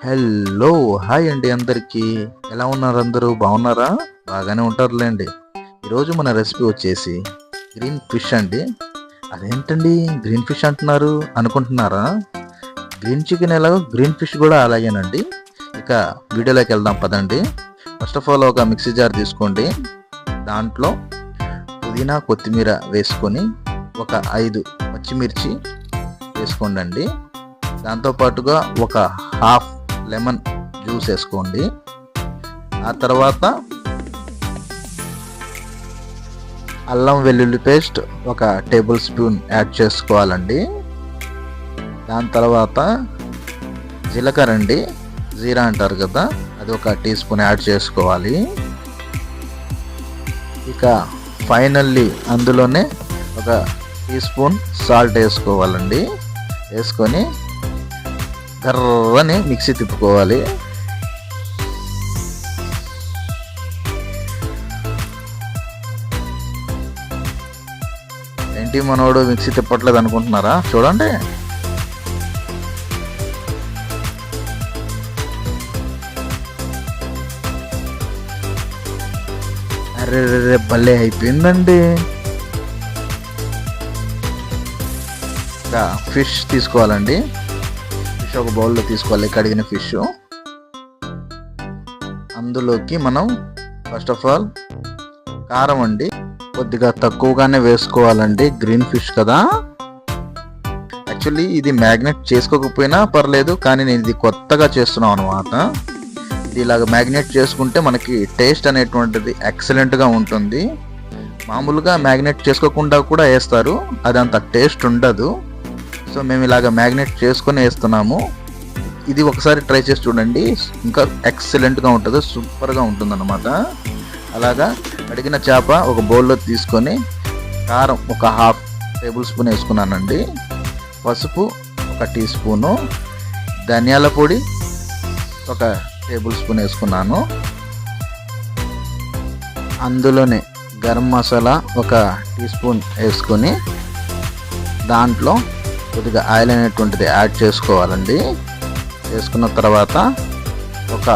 Hello! Hi అండి అందరికీ. ఎలా ఉన్నారు అందరూ? బాగున్నారా? బాగానే ఉంటారులేండి. ఈరోజు మన రెసిపీ వచ్చేసి గ్రీన్ ఫిష్ అండి. అదేంటండి గ్రీన్ ఫిష్ అంటున్నారు అనుకుంటున్నారా? గ్రీన్ చికెన్ ఎలాగో గ్రీన్ ఫిష్ కూడా అలాగేనండి. ఇక వీడియోలోకి వెళ్దాం పదండి. ఫస్ట్ ఆఫ్ ఆల్ ఒక మిక్సీ జార్ తీసుకోండి. దాంట్లో పుదీనా, కొత్తిమీర వేసుకొని ఒక 5 పచ్చిమిర్చి వేసుకోండి. దాంతోపాటుగా ఒక హాఫ్ లెమన్ జ్యూస్ వేసుకోండి. ఆ తర్వాత అల్లం వెల్లుల్లి పేస్ట్ ఒక టేబుల్ స్పూన్ యాడ్ చేసుకోవాలండి. దాని తర్వాత జీలకర్ర అండి, జీరా అంటారు కదా, అది ఒక టీ స్పూన్ యాడ్ చేసుకోవాలి. ఇక ఫైనల్లీ అందులోనే ఒక టీ స్పూన్ సాల్ట్ వేసుకోవాలండి. వేసుకొని కర్రని మిక్సీ తిప్పుకోవాలి. ఏంటి మనోడు మిక్సీ తిప్పట్లేదు అనుకుంటున్నారా? చూడండి. అరే భలే అయిపోయిందండి. ఫిష్ తీసుకోవాలండి. ఒక బౌల్లో తీసుకోవాలి కడిగిన ఫిష్. అందులోకి మనం ఫస్ట్ ఆఫ్ ఆల్ కారం అండి కొద్దిగా తక్కువగానే వేసుకోవాలండి. గ్రీన్ ఫిష్ కదా, యాక్చువల్లీ ఇది మ్యాగ్నెట్ చేసుకోకపోయినా పర్లేదు, కానీ నేను ఇది కొత్తగా చేస్తున్నాం అనమాట. ఇది ఇలాగ మ్యాగ్నెట్ చేసుకుంటే మనకి టేస్ట్ అనేటువంటిది ఎక్సలెంట్గా ఉంటుంది. మామూలుగా మ్యాగ్నెట్ చేసుకోకుండా కూడా వేస్తారు, అది అంత టేస్ట్ ఉండదు. సో మేము ఇలాగ మ్యాగ్నెట్ చేసుకొని వేస్తున్నాము. ఇది ఒకసారి ట్రై చేసి చూడండి, ఇంకా ఎక్సలెంట్గా ఉంటుంది, సూపర్గా ఉంటుంది అన్నమాట. అలాగా అడిగిన చేప ఒక బౌల్లో తీసుకొని కారం ఒక హాఫ్ టేబుల్ స్పూన్ వేసుకున్నానండి. పసుపు ఒక టీ స్పూను, ధనియాల పొడి ఒక టేబుల్ స్పూన్ వేసుకున్నాను. అందులోనే గరం మసాలా ఒక టీ స్పూన్ వేసుకొని దాంట్లో కొద్దిగా ఆయిల్ అనేటువంటిది యాడ్ చేసుకోవాలండి. చేసుకున్న తర్వాత ఒక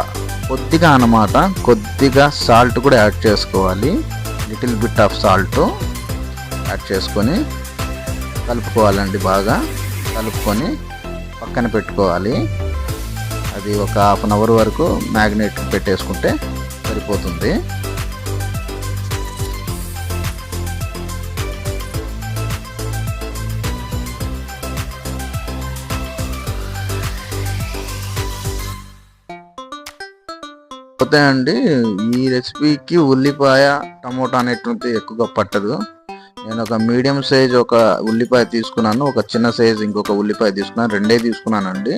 కొద్దిగా అన్నమాట కొద్దిగా సాల్ట్ కూడా యాడ్ చేసుకోవాలి. Little bit of salt add చేసుకొని కలుపుకోవాలండి. బాగా కలుపుకొని పక్కన పెట్టుకోవాలి. అది ఒక హాఫ్ అన్ అవర్ వరకు మ్యాగ్నేట్ పెట్టేసుకుంటే సరిపోతుంది. పోతే అండి ఈ రెసిపీకి ఉల్లిపాయ టమోటా అనేటువంటి ఎక్కువగా పట్టదు. నేను ఒక మీడియం సైజ్ ఒక ఉల్లిపాయ తీసుకున్నాను, ఒక చిన్న సైజ్ ఇంకొక ఉల్లిపాయ తీసుకున్నాను, రెండే తీసుకున్నానండి.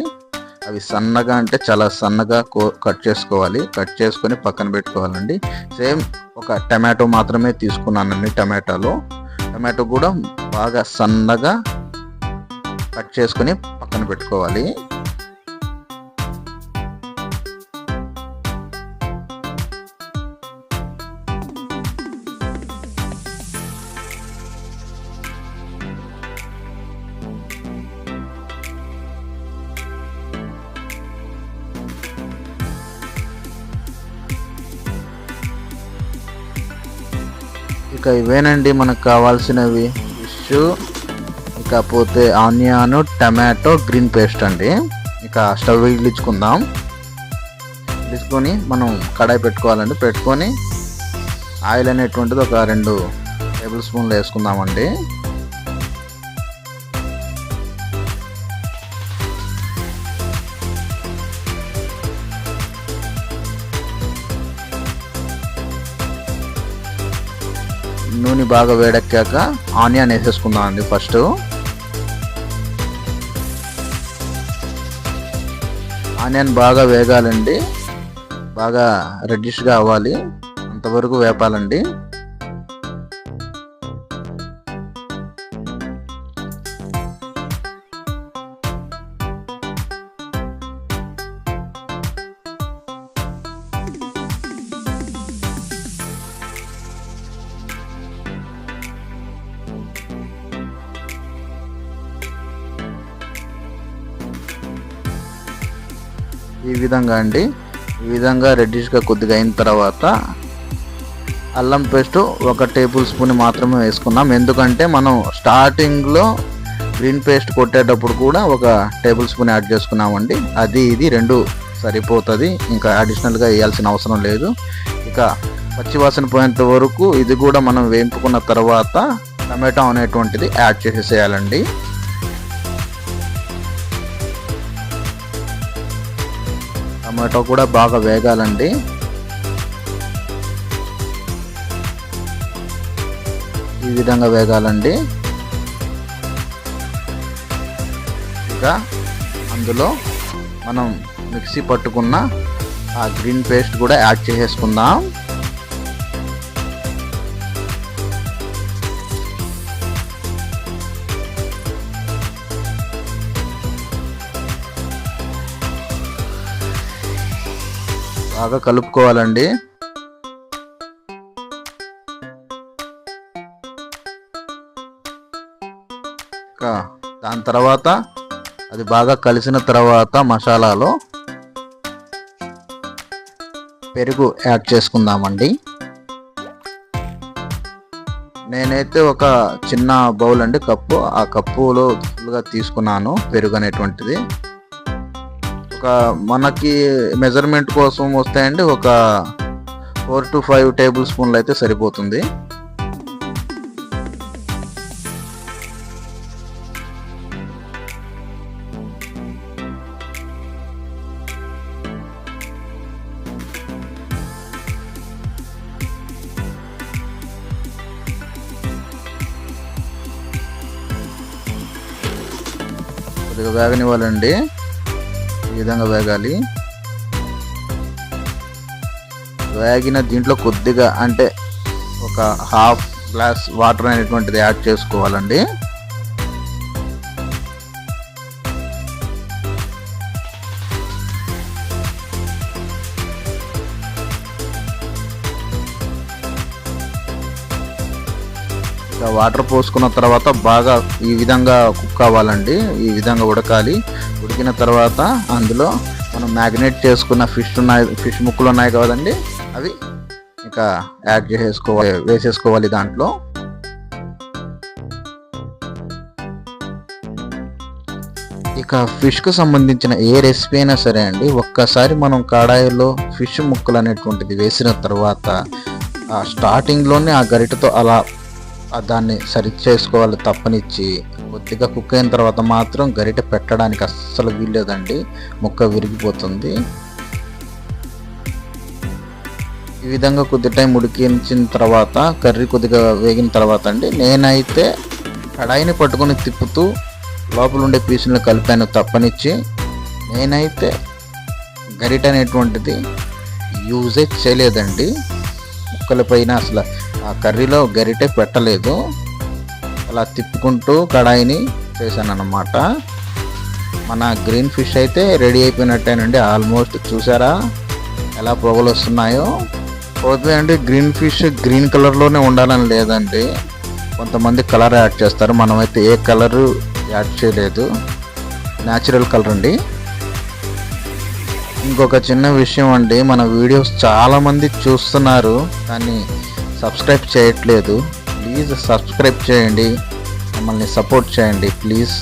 అవి సన్నగా అంటే చాలా సన్నగా కట్ చేసుకోవాలి. కట్ చేసుకొని పక్కన పెట్టుకోవాలండి. సేమ్ ఒక టమాటో మాత్రమే తీసుకున్నానండి. టమాటో కూడా బాగా సన్నగా కట్ చేసుకొని పక్కన పెట్టుకోవాలి. ఇక ఇవేనండి మనకు కావాల్సినవి. ఫిష్, ఇకపోతే ఆనియన్, టమాటో, గ్రీన్ పేస్ట్ అండి. ఇక స్టవ్ వెలిగించుకుందాం. వెలిగించుకొని మనం కడాయి పెట్టుకోవాలండి. పెట్టుకొని ఆయిల్ అనేటువంటిది ఒక 2 టేబుల్ స్పూన్లు వేసుకుందామండి. నూనె బాగా వేడెక్కాక ఆనియన్ వేసేసుకుందాం అండి. ఫస్ట్ ఆనియన్ బాగా వేగాలండి, బాగా రెడ్డిష్గా అవ్వాలి, అంతవరకు వేపాలండి. ఈ విధంగా అండి, ఈ విధంగా రెడ్డిష్గా కొద్దిగా అయిన తర్వాత అల్లం పేస్ట్ 1 టేబుల్ స్పూన్ మాత్రమే వేసుకున్నాం. ఎందుకంటే మనం స్టార్టింగ్లో గ్రీన్ పేస్ట్ కొట్టేటప్పుడు కూడా 1 టేబుల్ స్పూన్ యాడ్ చేసుకున్నామండి. అది ఇది 2 సరిపోతుంది, ఇంకా అడిషనల్గా వేయాల్సిన అవసరం లేదు. ఇక పచ్చివాసన పోయేంత వరకు ఇది కూడా మనం వేపుకున్న తర్వాత టమాటో అనేటువంటిది యాడ్ చేసేసేయాలండి. టమాటో కూడా బాగా వేగాలండి. ఈ విధంగా వేగాలండి. ఇక అందులో మనం మిక్సీ పట్టుకున్న ఆ గ్రీన్ పేస్ట్ కూడా యాడ్ చేసేసుకుందాం. బాగా కలుపుకోవాలండి. దాని తర్వాత అది బాగా కలిసిన తర్వాత మసాలాలో పెరుగు యాడ్ చేసుకుందామండి. నేనైతే ఒక చిన్న బౌల్ అండి, కప్పు, ఆ కప్పులో ఫుల్గా తీసుకున్నాను పెరుగు అనేటువంటిది. మనకి మెజర్మెంట్ కోసం వస్తాయండి, ఒక 4 to 5 టేబుల్ స్పూన్లు అయితే సరిపోతుంది. కొద్దిగా వేగనివ్వాలండి. ఈ విధంగా వేగాలి. వేగిన దీంట్లో కొద్దిగా అంటే ఒక హాఫ్ గ్లాస్ వాటర్ అనేటువంటిది యాడ్ చేసుకోవాలండి. వాటర్ పోసుకున్న తర్వాత బాగా ఈ విధంగా కుక్ అవ్వాలండి. ఈ విధంగా ఉడకాలి. ఉడికిన తర్వాత అందులో మనం మ్యాగ్నేట్ చేసుకున్న ఫిష్ ముక్కలు ఉన్నాయి కదండి, అవి ఇంకా యాడ్ వేసేసుకోవాలి దాంట్లో. ఇక ఫిష్కు సంబంధించిన ఏ రెసిపీ అయినా సరే అండి, ఒక్కసారి మనం కడాయిలో ఫిష్ ముక్కలు అనేటువంటిది వేసిన తర్వాత స్టార్టింగ్లోనే ఆ గరిటతో అలా దాన్ని సరి చేసుకోవాలి తప్పనిచ్చి. కొద్దిగా కుక్ అయిన తర్వాత మాత్రం గరిటె పెట్టడానికి అస్సలు వీల్లేదండి, ముక్క విరిగిపోతుంది. ఈ విధంగా కొద్ది టైం ఉడికించిన తర్వాత కర్రీ కొద్దిగా వేగిన తర్వాత అండి, నేనైతే కడాయిని పట్టుకొని తిప్పుతూ లోపల ఉండే పీసులను కలిపాను తప్పనిచ్చి. నేనైతే గరిటె అనేటువంటిది యూజే చేయలేదండి. ముక్కల పైన అసలు ఆ కర్రీలో గరిటె పెట్టలేదు, అలా తిప్పుకుంటూ కడాయిని చేశాను అన్నమాట. మన గ్రీన్ ఫిష్ అయితే రెడీ అయిపోయినట్టేనండి. ఆల్మోస్ట్ చూసారా ఎలా పొగలు వస్తున్నాయో. పోతే అండి, గ్రీన్ ఫిష్ గ్రీన్ కలర్లోనే ఉండాలని లేదండి, కొంతమంది కలర్ యాడ్ చేస్తారు. మనమైతే ఏ కలరు యాడ్ చేయలేదు, న్యాచురల్ కలర్ అండి. ఇంకొక చిన్న విషయం అండి, మన వీడియోస్ చాలామంది చూస్తున్నారు కానీ సబ్స్క్రైబ్ చేయట్లేదు. ప్లీజ్ సబ్స్క్రైబ్ చేయండి, మమ్మల్ని సపోర్ట్ చేయండి ప్లీజ్.